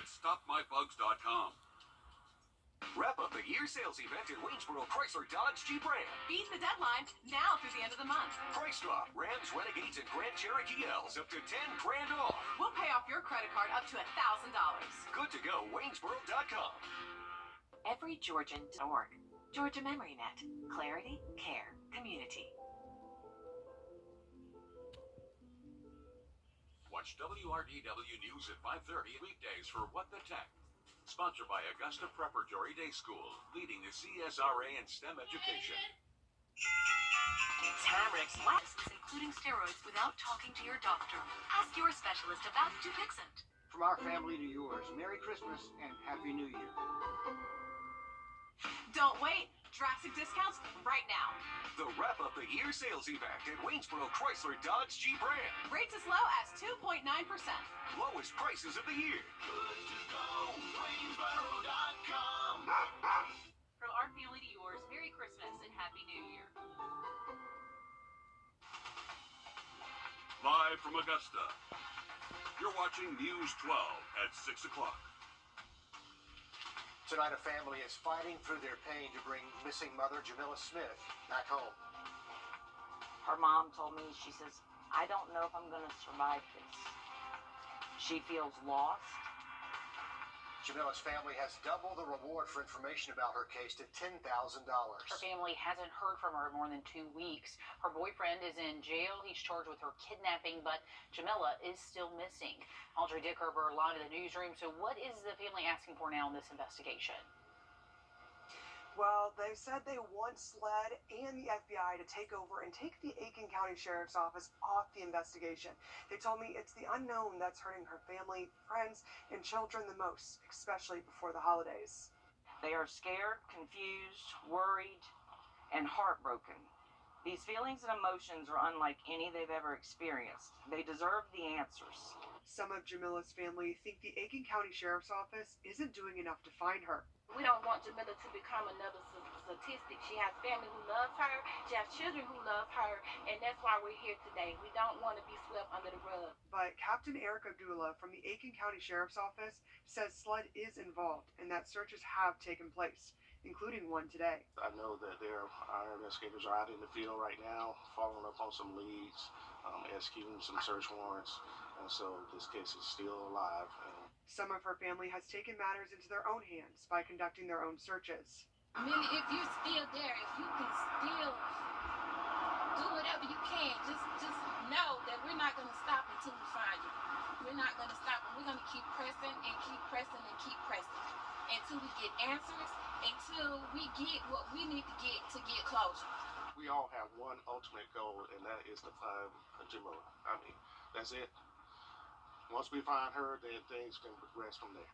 at StopMyBugs.com. Wrap up the year sales event at Waynesboro Chrysler Dodge Jeep Ram. Beat the deadline now through the end of the month. Price drop. Rams, Renegades, and Grand Cherokee L's up to $10,000 off. We'll pay off your credit card up to $1,000. Good to go. Waynesboro.com. Every Georgian.org. Georgia Memory Net. Clarity, care, community. Watch WRDW News at 5:30 weekdays for What the Tech. Sponsored by Augusta Preparatory Day School, leading the CSRA in STEM education. Tarex lasts, including steroids, without talking to your doctor. Ask your specialist about Dupixent. From our family to yours, Merry Christmas and Happy New Year. Don't wait. Drastic discounts right now. The Wrap Up the Year sales event at Waynesboro Chrysler Dodge Jeep Ram. Rates as low as 2.9%. Lowest prices of the year. Good to go. Waynesboro.com. From our family to yours, Merry Christmas and Happy New Year. Live from Augusta, you're watching News 12 at 6 o'clock. Tonight, a family is fighting through their pain to bring missing mother Jamila Smith back home. Her mom told me, she says, I don't know if I'm going to survive this. She feels lost. Jamila's family has doubled the reward for information about her case to $10,000. Her family hasn't heard from her in more than 2 weeks. Her boyfriend is in jail. He's charged with her kidnapping, but Jamila is still missing. Audrey Dickerber live in the newsroom. So what is the family asking for now in this investigation? Well, they said they want SLED and the FBI to take over and take the Aiken County Sheriff's Office off the investigation. They told me it's the unknown that's hurting her family, friends, and children the most, especially before the holidays. They are scared, confused, worried, and heartbroken. These feelings and emotions are unlike any they've ever experienced. They deserve the answers. Some of Jamila's family think the Aiken County Sheriff's Office isn't doing enough to find her. We don't want Jamila to become another statistic. She has family who loves her. She has children who love her. And that's why we're here today. We don't want to be swept under the rug. But Captain Eric Abdullah from the Aiken County Sheriff's Office says SLED is involved and that searches have taken place, including one today. I know that our investigators are out in the field right now, following up on some leads, executing some search warrants. And so this case is still alive. Some of her family has taken matters into their own hands by conducting their own searches. Millie, if you're still there, if you can still do whatever you can, just know that we're not going to stop until we find you. We're not going to stop, and we're going to keep pressing and keep pressing and keep pressing until we get answers, until we get what we need to get closure. We all have one ultimate goal, and that is to find Jamila. I mean, that's it. Once we find her, then things can progress from there.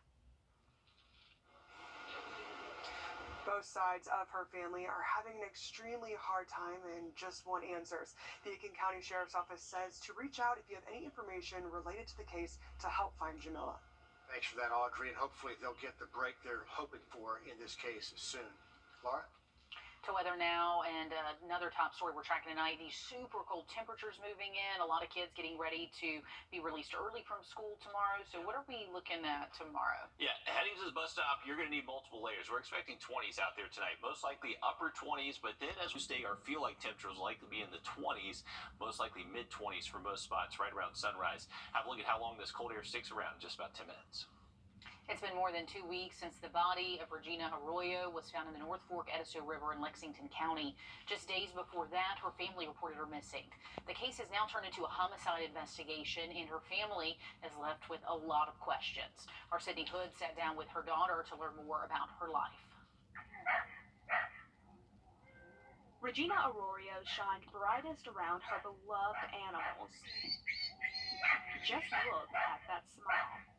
Both sides of her family are having an extremely hard time and just want answers. The Aiken County Sheriff's Office says to reach out if you have any information related to the case to help find Jamila. Thanks for that, Audrey, and hopefully they'll get the break they're hoping for in this case soon. Laura? To weather now, and another top story we're tracking tonight, these super cold temperatures moving in, a lot of kids getting ready to be released early from school tomorrow. So what are we looking at tomorrow? Yeah, heading to the bus stop, you're going to need multiple layers. We're expecting 20s out there tonight, most likely upper 20s, but then as we stay, our feel-like temperatures will likely be in the 20s, most likely mid-20s for most spots right around sunrise. Have a look at how long this cold air sticks around, just about 10 minutes. It's been more than 2 weeks since the body of Regina Arroyo was found in the North Fork Edisto River in Lexington County. Just days before that, her family reported her missing. The case has now turned into a homicide investigation, and her family is left with a lot of questions. Our Sydney Hood sat down with her daughter to learn more about her life. Regina Arroyo shined brightest around her beloved animals. Just look at that smile.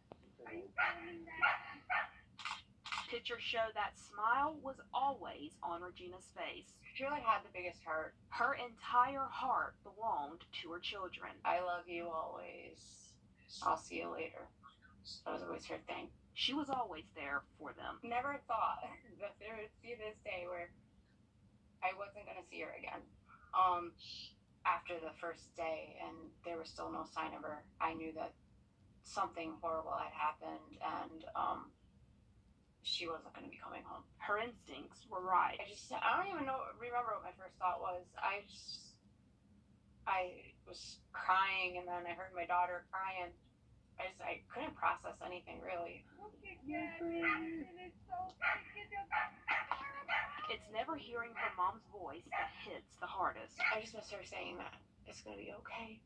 Pictures show that smile was always on Regina's face. She really had the biggest heart. Her entire heart belonged to her children. I love you always. I'll see you later. That was always her thing. She was always there for them. Never thought that there would be this day where I wasn't going to see her again. After the first day and there was still no sign of her, I knew that something horrible had happened, and she wasn't going to be coming home. Her instincts were right. I don't even remember what my first thought was. I was crying, and then I heard my daughter crying. I couldn't process anything really. It's never hearing her mom's voice that hits the hardest. I just miss her saying that it's going to be okay.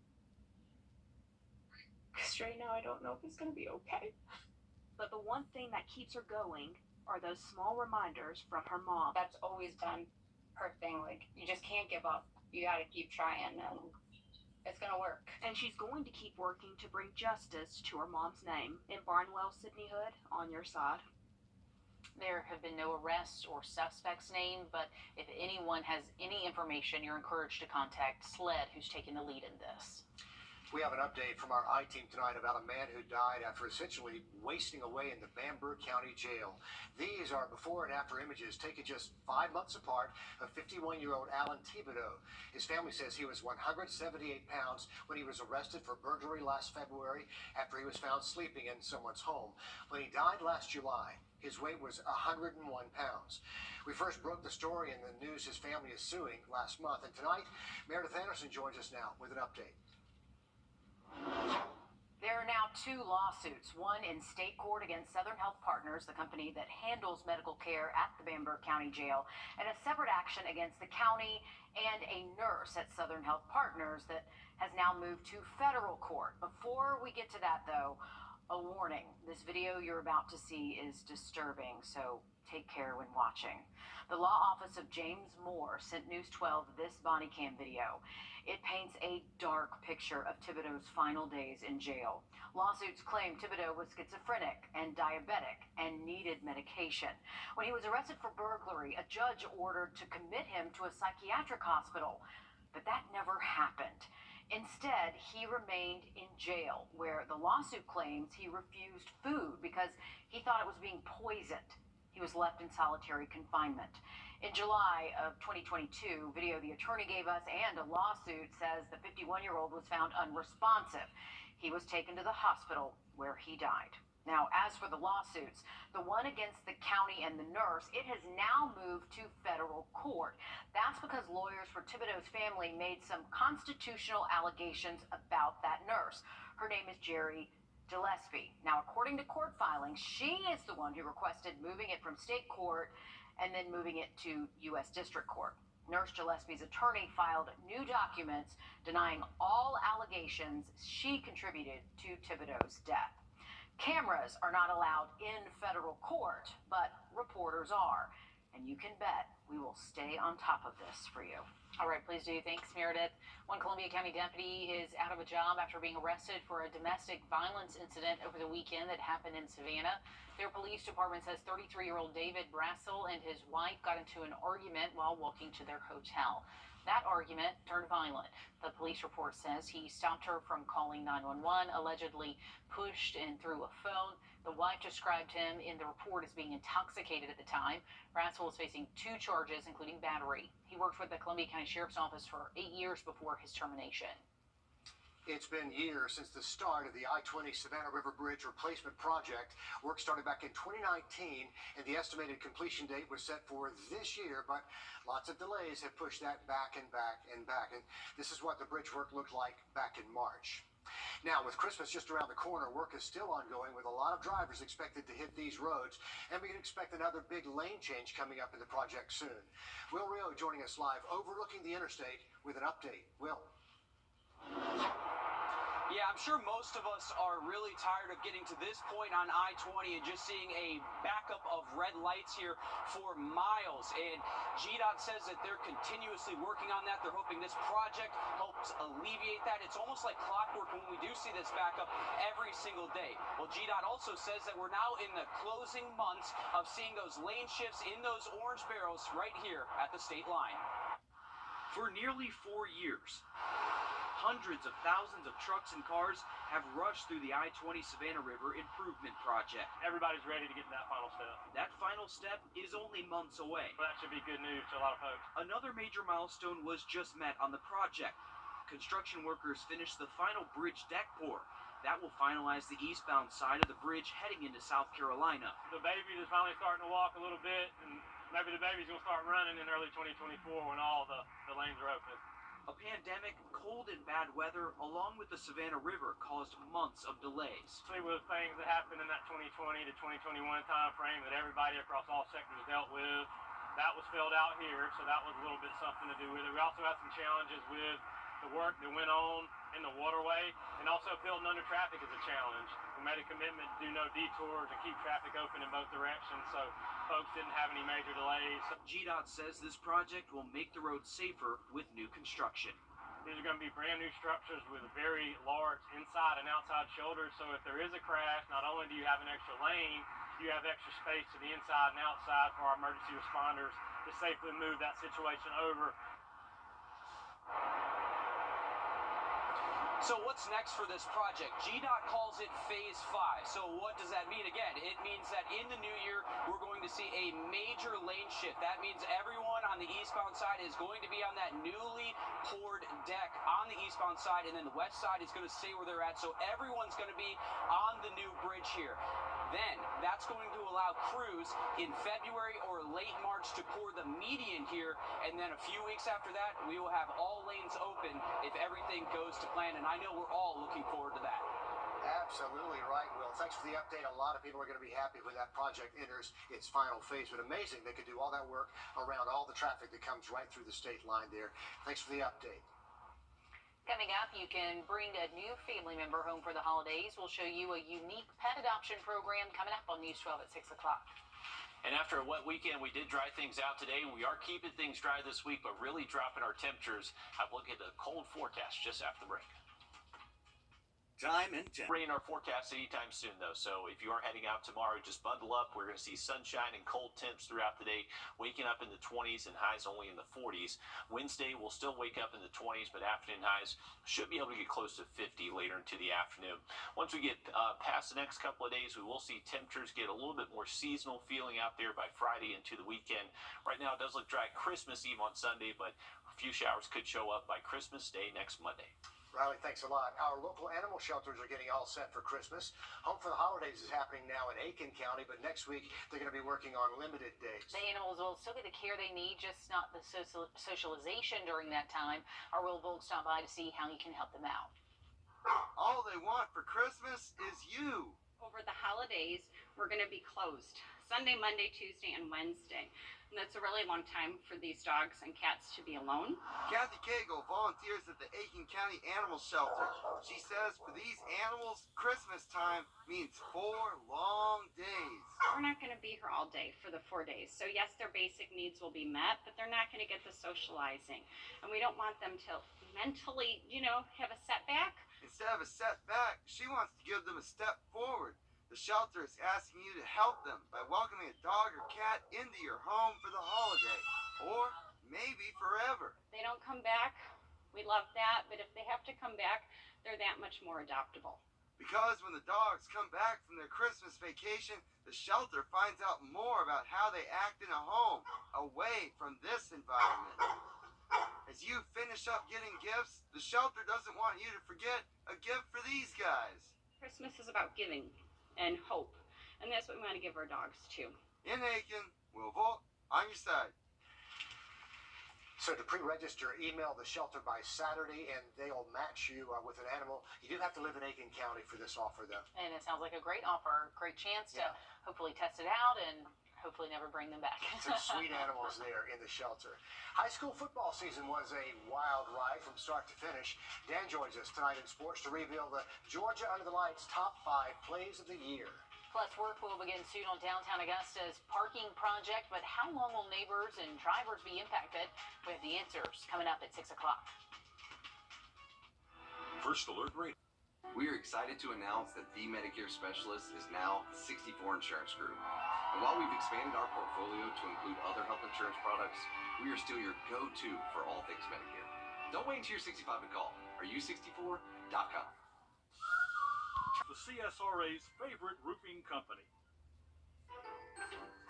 Because right now I don't know if it's going to be okay. But the one thing that keeps her going are those small reminders from her mom. That's always been her thing. Like, you just can't give up. You got to keep trying, and it's going to work. And she's going to keep working to bring justice to her mom's name. In Barnwell, Sydney Hood, on your side. There have been no arrests or suspects named, but if anyone has any information, you're encouraged to contact SLED, who's taking the lead in this. We have an update from our I-team tonight about a man who died after essentially wasting away in the Bamberg County Jail. These are before and after images taken just 5 months apart of 51-year-old Alan Thibodeau. His family says he was 178 pounds when he was arrested for burglary last February after he was found sleeping in someone's home. When he died last July, his weight was 101 pounds. We first broke the story in the news his family is suing last month, and tonight, Meredith Anderson joins us now with an update. There are now 2 lawsuits, one in state court against Southern Health Partners, the company that handles medical care at the Bamberg County Jail, and a separate action against the county and a nurse at Southern Health Partners that has now moved to federal court. Before we get to that, though, a warning. This video you're about to see is disturbing, so take care when watching. The law office of James Moore sent News 12 this body cam video. It paints a dark picture of Thibodeau's final days in jail. Lawsuits claim Thibodeau was schizophrenic and diabetic and needed medication. When he was arrested for burglary, a judge ordered to commit him to a psychiatric hospital, but that never happened. Instead, he remained in jail, where the lawsuit claims he refused food because he thought it was being poisoned. He was left in solitary confinement. In July of 2022, video the attorney gave us and a lawsuit says the 51-year-old was found unresponsive. He was taken to the hospital where he died. Now, as for the lawsuits, the one against the county and the nurse, it has now moved to federal court. That's because lawyers for Thibodeau's family made some constitutional allegations about that nurse. Her name is Jerry Gillespie. Now, according to court filings, she is the one who requested moving it from state court and then moving it to U.S. District Court. Nurse Gillespie's attorney filed new documents denying all allegations she contributed to Thibodeau's death. Cameras are not allowed in federal court, but reporters are. And you can bet we will stay on top of this for you. All right, please do. Thanks, Meredith. One Columbia County deputy is out of a job after being arrested for a domestic violence incident over the weekend that happened in Savannah. Their police department says 33-year-old David Brassel and his wife got into an argument while walking to their hotel. That argument turned violent. The police report says he stopped her from calling 911, allegedly pushed and threw a phone. The wife described him in the report as being intoxicated at the time. Brassel is facing 2 charges, including battery. He worked with the Columbia County Sheriff's Office for 8 years before his termination. It's been years since the start of the I-20 Savannah River Bridge replacement project. Work started back in 2019, and the estimated completion date was set for this year, but lots of delays have pushed that back and back and back. And this is what the bridge work looked like back in March. Now, with Christmas just around the corner, work is still ongoing with a lot of drivers expected to hit these roads, and we can expect another big lane change coming up in the project soon. Will Rio joining us live overlooking the interstate with an update. Will. Yeah, I'm sure most of us are really tired of getting to this point on I-20 and just seeing a backup of red lights here for miles. And GDOT says that they're continuously working on that. They're hoping this project helps alleviate that. It's almost like clockwork when we do see this backup every single day. Well, GDOT also says that we're now in the closing months of seeing those lane shifts in those orange barrels right here at the state line. For nearly 4 years, hundreds of thousands of trucks and cars have rushed through the I-20 Savannah River Improvement Project. Everybody's ready to get to that final step. That final step is only months away. Well, that should be good news to a lot of folks. Another major milestone was just met on the project. Construction workers finished the final bridge deck pour. That will finalize the eastbound side of the bridge heading into South Carolina. The baby is finally starting to walk a little bit, and maybe the baby's going to start running in early 2024 when all the lanes are open. A pandemic, cold and bad weather, along with the Savannah River, caused months of delays. See, with things that happened in that 2020 to 2021 time frame that everybody across all sectors dealt with, that was filled out here, so that was a little bit something to do with it. We also had some challenges with the work that went on in the waterway, and also building under traffic is a challenge. We made a commitment to do no detours and keep traffic open in both directions, so folks didn't have any major delays. GDOT says this project will make the road safer with new construction. These are going to be brand new structures with very large inside and outside shoulders, so if there is a crash, not only do you have an extra lane, you have extra space to the inside and outside for our emergency responders to safely move that situation over. So what's next for this project? GDOT calls it Phase 5. So what does that mean? Again, it means that in the new year, we're going to see a major lane shift. That means everyone on the eastbound side is going to be on that newly poured deck on the eastbound side, and then the west side is going to stay where they're at. So everyone's going to be on the new bridge here. Then that's going to allow crews in February or late March to pour the median here, and then a few weeks after that, we will have all lanes open if everything goes to plan, and I know we're all looking forward to that. Absolutely right, Will. Thanks for the update. A lot of people are going to be happy when that project enters its final phase, but amazing they could do all that work around all the traffic that comes right through the state line there. Thanks for the update. Coming up, you can bring a new family member home for the holidays. We'll show you a unique pet adoption program coming up on News 12 at 6 o'clock. And after a wet weekend, we did dry things out today. We are keeping things dry this week, but really dropping our temperatures. Have a look at the cold forecast just after the break. Time and Rain our forecast anytime soon, though. So if you are heading out tomorrow, just bundle up. We're going to see sunshine and cold temps throughout the day, waking up in the 20s and highs only in the 40s. Wednesday, we'll still wake up in the 20s, but afternoon highs should be able to get close to 50 later into the afternoon. Once we get past the next couple of days, we will see temperatures get a little bit more seasonal feeling out there by Friday into the weekend. Right now, it does look dry Christmas Eve on Sunday, but a few showers could show up by Christmas Day next Monday. Riley, thanks a lot. Our local animal shelters are getting all set for Christmas. Home for the Holidays is happening now in Aiken County, but next week they're going to be working on limited days. The animals will still get the care they need, just not the socialization during that time. Our Will Volk stopped by to see how he can help them out. All they want for Christmas is you. Over the holidays, we're going to be closed Sunday, Monday, Tuesday, and Wednesday. And that's a really long time for these dogs and cats to be alone. Kathy Cagle volunteers at the Aiken County Animal Shelter. She says for these animals, Christmas time means 4 long days. We're not going to be here all day for the 4 days. So yes, their basic needs will be met, but they're not going to get the socializing. And we don't want them to mentally, have a setback. Instead of a setback, she wants to give them a step forward. The shelter is asking you to help them by welcoming a dog or cat into your home for the holiday, or maybe forever. They don't come back. We love that, but if they have to come back, they're that much more adoptable. Because when the dogs come back from their Christmas vacation, the shelter finds out more about how they act in a home, away from this environment. As you finish up getting gifts, the shelter doesn't want you to forget a gift for these guys. Christmas is about giving and hope, and that's what we want to give our dogs too. In Aiken, Will Volk, on your side. So to pre-register, email the shelter by Saturday, and they'll match you with an animal. You do have to live in Aiken County for this offer, though. And it sounds like a great offer, great chance to hopefully test it out and hopefully never bring them back. Some sweet animals there in the shelter. High school football season was a wild ride from start to finish. Dan joins us tonight in sports to reveal the Georgia Under the Lights top 5 plays of the year. Plus, work will begin soon on downtown Augusta's parking project, but how long will neighbors and drivers be impacted? We have the answers coming up at 6 o'clock. First Alert Radio. We are excited to announce that the Medicare Specialist is now 64 Insurance Group. And while we've expanded our portfolio to include other health insurance products, we are still your go-to for all things Medicare. Don't wait until you're 65 to call. AreYou64.com. The CSRA's favorite roofing company.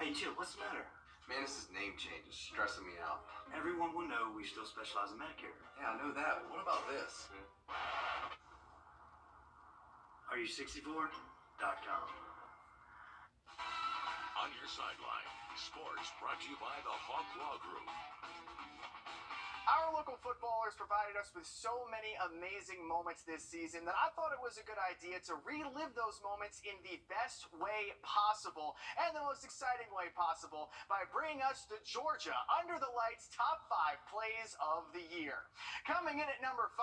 Hey, Jill, what's the matter? Man, this name change is stressing me out. Everyone will know we still specialize in Medicare. Yeah, I know that. What about this? Are-you64.com. On Your Sideline, sports brought to you by the Hawk Law Group. Our local footballers provided us with so many amazing moments this season that I thought it was a good idea to relive those moments in the best way possible and the most exciting way possible by bringing us the Georgia Under the Lights Top 5 Plays of the Year. Coming in at number 5,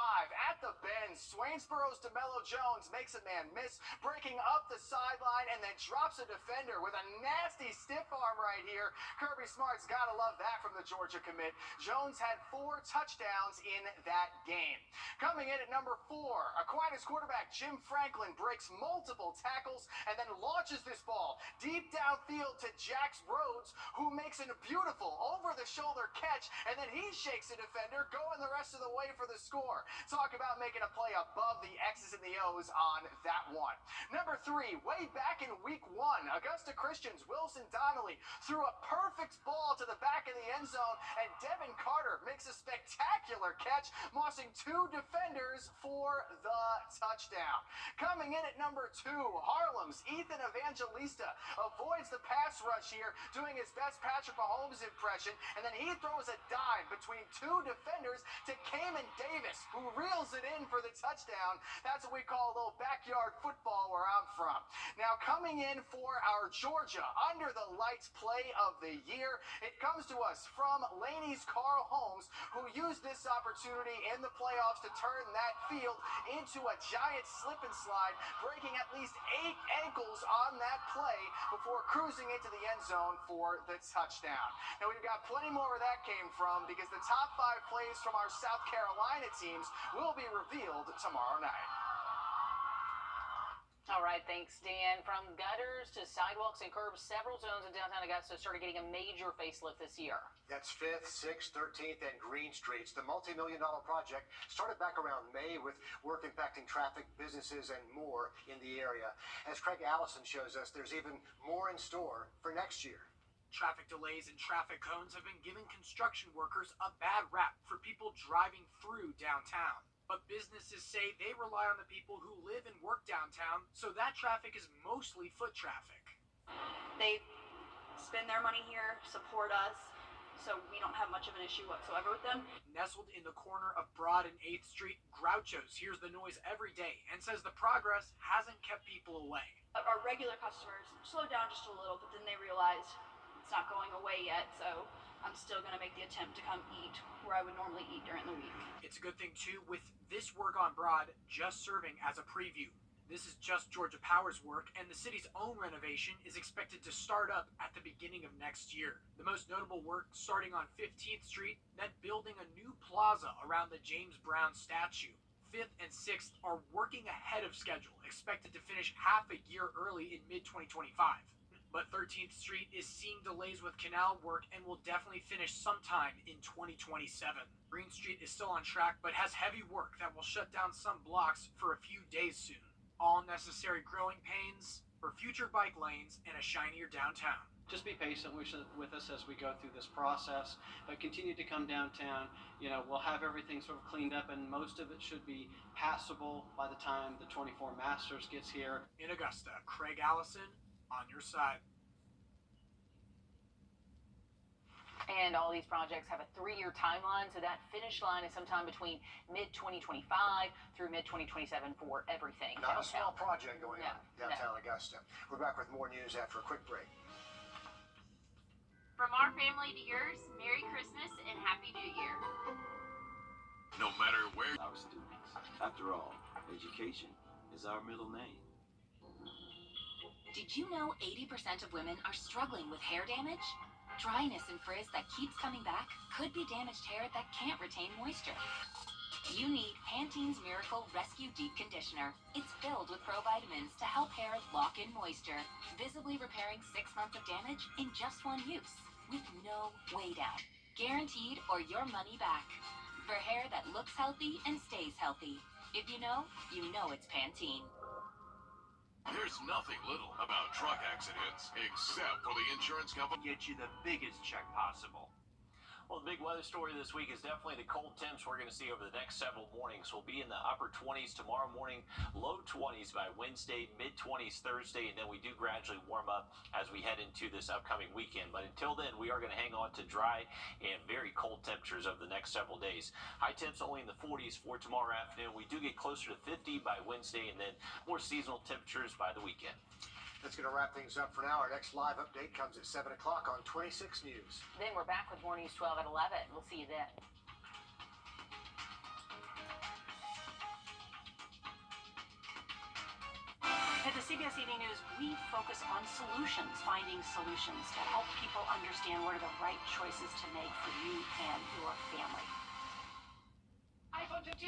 at the bend, Swainsboro's DeMello Jones makes a man miss, breaking up the sideline and then drops a defender with a nasty stiff arm right here. Kirby Smart's gotta love that from the Georgia commit. Jones had 4 touchdowns in that game. Coming in at number 4, Aquinas quarterback Jim Franklin breaks multiple tackles and then launches this ball deep downfield to Jax Rhodes, who makes a beautiful over-the-shoulder catch, and then he shakes the defender, going the rest of the way for the score. Talk about making a play above the X's and the O's on that one. Number 3, way back in week 1, Augusta Christian's Wilson Donnelly threw a perfect ball to the back of the end zone, and Devin Carter makes a spectacular catch, mossing 2 defenders for the touchdown. Coming in at number 2, Harlem's Ethan Evangelista avoids the pass rush here, doing his best Patrick Mahomes impression, and then he throws a dime between 2 defenders to Cayman Davis, who reels it in for the touchdown. That's what we call a little backyard football where I'm from. Now, coming in for our Georgia Under the Lights Play of the Year, it comes to us from Laney's Carl Holmes, who used this opportunity in the playoffs to turn that field into a giant slip and slide, breaking at least 8 ankles on that play before cruising into the end zone for the touchdown. Now, we've got plenty more where that came from, because the top 5 plays from our South Carolina teams will be revealed tomorrow night. All right, thanks, Dan. From gutters to sidewalks and curbs, several zones in downtown Augusta started getting a major facelift this year. That's 5th, 6th, 13th, and Green Streets. The multi-million-dollar project started back around May with work impacting traffic, businesses, and more in the area. As Craig Allison shows us, there's even more in store for next year. Traffic delays and traffic cones have been giving construction workers a bad rap for people driving through downtown. But businesses say they rely on the people who live and work downtown, so that traffic is mostly foot traffic. They spend their money here, support us, so we don't have much of an issue whatsoever with them. Nestled in the corner of Broad and 8th Street, Groucho's hears the noise every day and says the progress hasn't kept people away. Our regular customers slowed down just a little, but then they realized it's not going away yet, so I'm still going to make the attempt to come eat where I would normally eat during the week. It's a good thing, too, with this work on Broad just serving as a preview. This is just Georgia Power's work, and the city's own renovation is expected to start up at the beginning of next year. The most notable work starting on 15th Street, then building a new plaza around the James Brown statue. 5th and 6th are working ahead of schedule, expected to finish half a year early in mid-2025. But 13th Street is seeing delays with canal work and will definitely finish sometime in 2027. Green Street is still on track, but has heavy work that will shut down some blocks for a few days soon. All necessary growing pains for future bike lanes and a shinier downtown. Just be patient with us as we go through this process, but continue to come downtown. You know, we'll have everything sort of cleaned up, and most of it should be passable by the time the 24 Masters gets here. In Augusta, Craig Allison, On Your Side. And all these projects have a 3-year timeline, so that finish line is sometime between mid-2025 through mid-2027 for everything. Not downtown. a small project going on downtown No. Augusta. We're back with more news after a quick break. From our family to yours, Merry Christmas and Happy New Year. No matter where our students. After all, education is our middle name. Did you know 80% of women are struggling with hair damage? Dryness and frizz that keeps coming back could be damaged hair that can't retain moisture. You need Pantene's Miracle Rescue Deep Conditioner. It's filled with provitamins to help hair lock in moisture, visibly repairing 6 months of damage in just 1 use, with no way down. Guaranteed or your money back. For hair that looks healthy and stays healthy. If you know it's Pantene. There's nothing little about truck accidents except for the insurance company. Get you the biggest check possible. Well, the big weather story this week is definitely the cold temps we're going to see over the next several mornings. We'll be in the upper 20s tomorrow morning, low 20s by Wednesday, mid 20s Thursday, and then we do gradually warm up as we head into this upcoming weekend. But until then, we are going to hang on to dry and very cold temperatures over the next several days. High temps only in the 40s for tomorrow afternoon. We do get closer to 50 by Wednesday, and then more seasonal temperatures by the weekend. That's going to wrap things up for now. Our next live update comes at 7 o'clock on 26 News. Then we're back with more News 12 at 11. We'll see you then. At the CBS Evening News, we focus on solutions, finding solutions to help people understand what are the right choices to make for you and your family. iPhone 15